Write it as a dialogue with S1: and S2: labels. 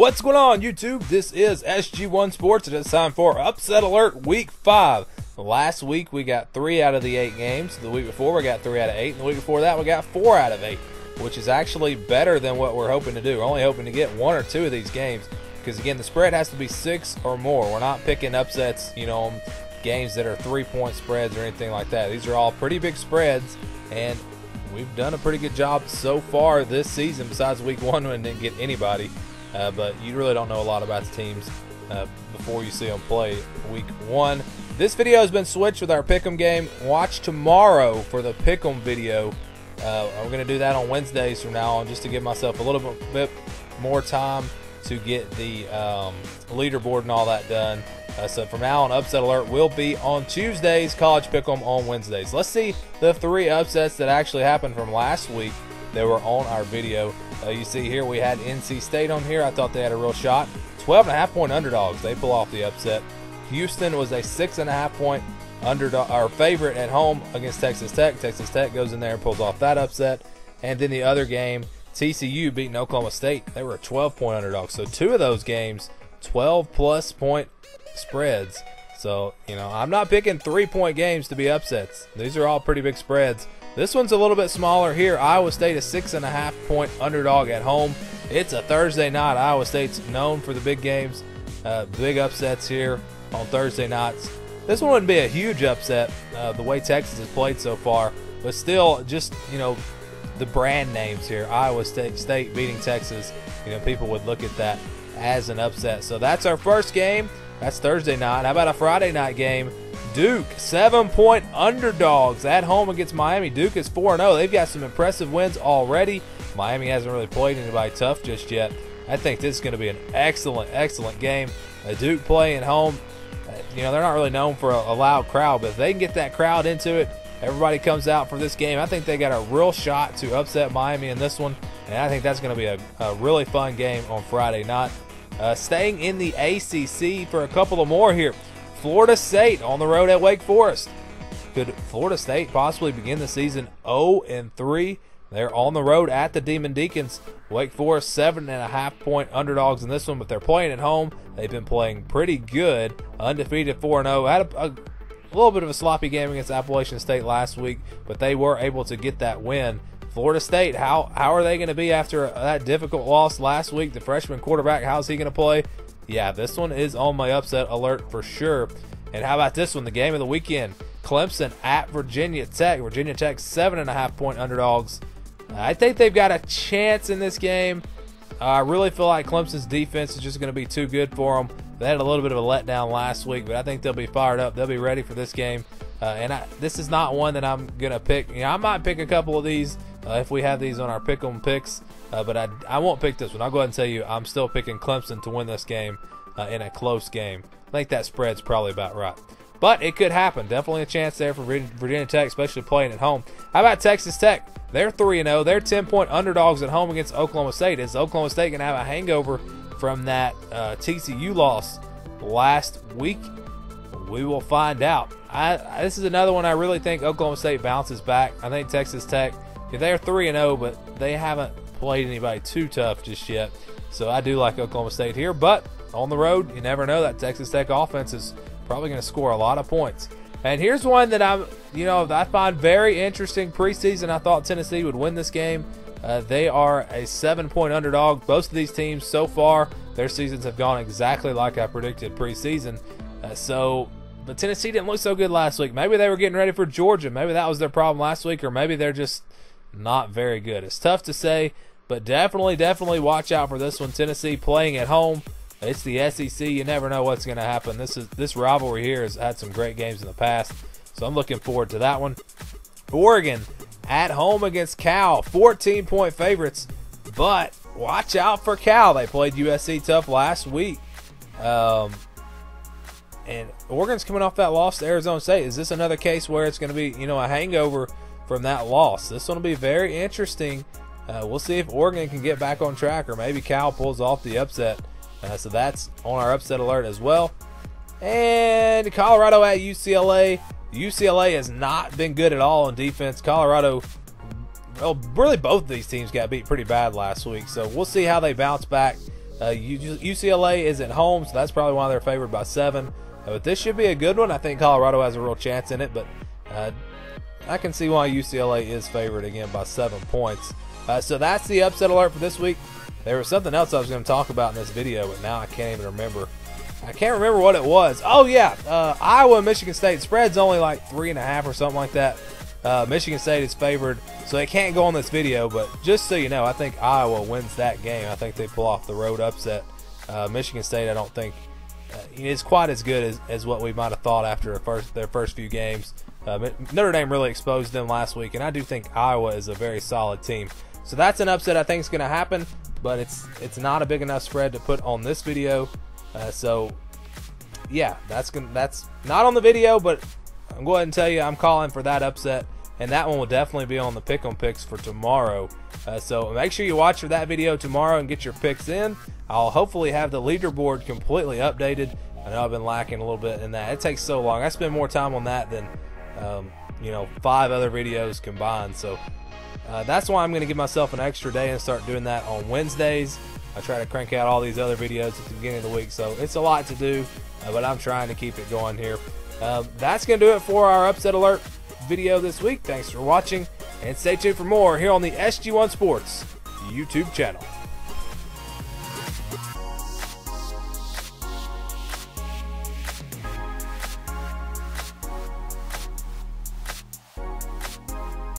S1: What's going on, YouTube? This is SG1 Sports, and it's time for Upset Alert Week 5. Last week we got 3 out of the 8 games. The week before we got 3 out of 8, and the week before that we got 4 out of 8, which is actually better than what we're hoping to do. We're only hoping to get 1 or 2 of these games because, again, the spread has to be 6 or more. We're not picking upsets, on games that are 3-point spreads or anything like that. These are all pretty big spreads, and we've done a pretty good job so far this season, besides week 1 when we didn't get anybody. But you really don't know a lot about the teams before you see them play week 1. This video has been switched with our Pick'em game. Watch tomorrow for the Pick'em video. I'm going to do that on Wednesdays from now on, just to give myself a little bit more time to get the leaderboard and all that done. So from now on, Upset Alert will be on Tuesdays, College Pick'em on Wednesdays. Let's see the 3 upsets that actually happened from last week that were on our video. You see here we had NC State on here. I thought they had a real shot. 12.5-point underdogs. They pull off the upset. Houston was a 6.5-point underdog, our favorite at home against Texas Tech. Texas Tech goes in there and pulls off that upset. And then the other game, TCU beating Oklahoma State. They were a 12-point underdog. So 2 of those games, 12+ point spreads. So, I'm not picking 3-point games to be upsets. These are all pretty big spreads. This one's a little bit smaller here. Iowa State, a 6.5-point underdog at home. It's a Thursday night. Iowa State's known for the big games, big upsets here on Thursday nights. This one wouldn't be a huge upset the way Texas has played so far, but still, just the brand names here. Iowa State beating Texas. People would look at that as an upset. So that's our first game. That's Thursday night. How about a Friday night game? Duke, 7-point underdogs at home against Miami. Duke is 4-0. They've got some impressive wins already. Miami hasn't really played anybody tough just yet. I think this is going to be an excellent, excellent game. Duke playing home. They're not really known for a loud crowd, but if they can get that crowd into it, everybody comes out for this game. I think they got a real shot to upset Miami in this one, and I think that's going to be a really fun game on Friday night. Staying in the ACC for a couple of more here. Florida State on the road at Wake Forest. Could Florida State possibly begin the season 0-3? They're on the road at the Demon Deacons. Wake Forest, 7.5-point underdogs in this one, but they're playing at home. They've been playing pretty good. Undefeated 4-0. Had a little bit of a sloppy game against Appalachian State last week, but they were able to get that win. Florida State, how are they going to be after that difficult loss last week? The freshman quarterback, how's he going to play? Yeah, this one is on my upset alert for sure. And how about this one, the game of the weekend? Clemson at Virginia Tech. Virginia Tech, 7.5-point underdogs. I think they've got a chance in this game. I really feel like Clemson's defense is just going to be too good for them. They had a little bit of a letdown last week, but I think they'll be fired up. They'll be ready for this game. This is not one that I'm going to pick. I might pick a couple of these if we have these on our pick-em picks, but I won't pick this one. I'll go ahead and tell you I'm still picking Clemson to win this game in a close game. I think that spread's probably about right. But it could happen. Definitely a chance there for Virginia Tech, especially playing at home. How about Texas Tech? They're 3-0. They're 10-point underdogs at home against Oklahoma State. Is Oklahoma State going to have a hangover from that TCU loss last week? We will find out. This is another one I really think Oklahoma State bounces back. I think Texas Tech, they're 3-0, but they haven't played anybody too tough just yet. So I do like Oklahoma State here, but on the road, you never know. That Texas Tech offense is probably going to score a lot of points. And here's one that I find very interesting. Preseason, I thought Tennessee would win this game. They are a 7-point underdog. Both of these teams so far, their seasons have gone exactly like I predicted preseason. But Tennessee didn't look so good last week. Maybe they were getting ready for Georgia. Maybe that was their problem last week, or maybe they're just not very good. It's tough to say, but definitely watch out for this one. Tennessee playing at home. It's the SEC. You never know what's going to happen. This rivalry here has had some great games in the past, so I'm looking forward to that one. Oregon at home against Cal, 14-point favorites, but watch out for Cal. They played USC tough last week. And Oregon's coming off that loss to Arizona State. Is this another case where it's going to be, a hangover from that loss? This one will be very interesting. We'll see if Oregon can get back on track, or maybe Cal pulls off the upset. So that's on our upset alert as well. And Colorado at UCLA. UCLA has not been good at all on defense. Colorado, well, really both of these teams got beat pretty bad last week. So we'll see how they bounce back UCLA is at home, so that's probably why they're favored by 7. But this should be a good one. I think Colorado has a real chance in it, but I can see why UCLA is favored again by 7 points. So that's the upset alert for this week. There was something else I was going to talk about in this video, but now I can't even remember. I can't remember what it was. Oh, yeah. Iowa and Michigan State. Spread's only like 3.5 or something like that. Michigan State is favored, so they can't go on this video. But just so you know, I think Iowa wins that game. I think they pull off the road upset. Michigan State, I don't think is quite as good as what we might have thought after their first few games. Notre Dame really exposed them last week, and I do think Iowa is a very solid team. So that's an upset I think is going to happen, but it's not a big enough spread to put on this video. So yeah, that's not on the video, but I'm going to tell you I'm calling for that upset, and that one will definitely be on the pick'em picks for tomorrow. So make sure you watch for that video tomorrow and get your picks in. I'll hopefully have the leaderboard completely updated. I know I've been lacking a little bit in that. It takes so long. I spend more time on that than 5 other videos combined. So that's why I'm going to give myself an extra day and start doing that on Wednesdays. I try to crank out all these other videos at the beginning of the week, so it's a lot to do, but I'm trying to keep it going here. That's going to do it for our Upset Alert video this week. Thanks for watching, and stay tuned for more here on the SG1 Sports YouTube channel.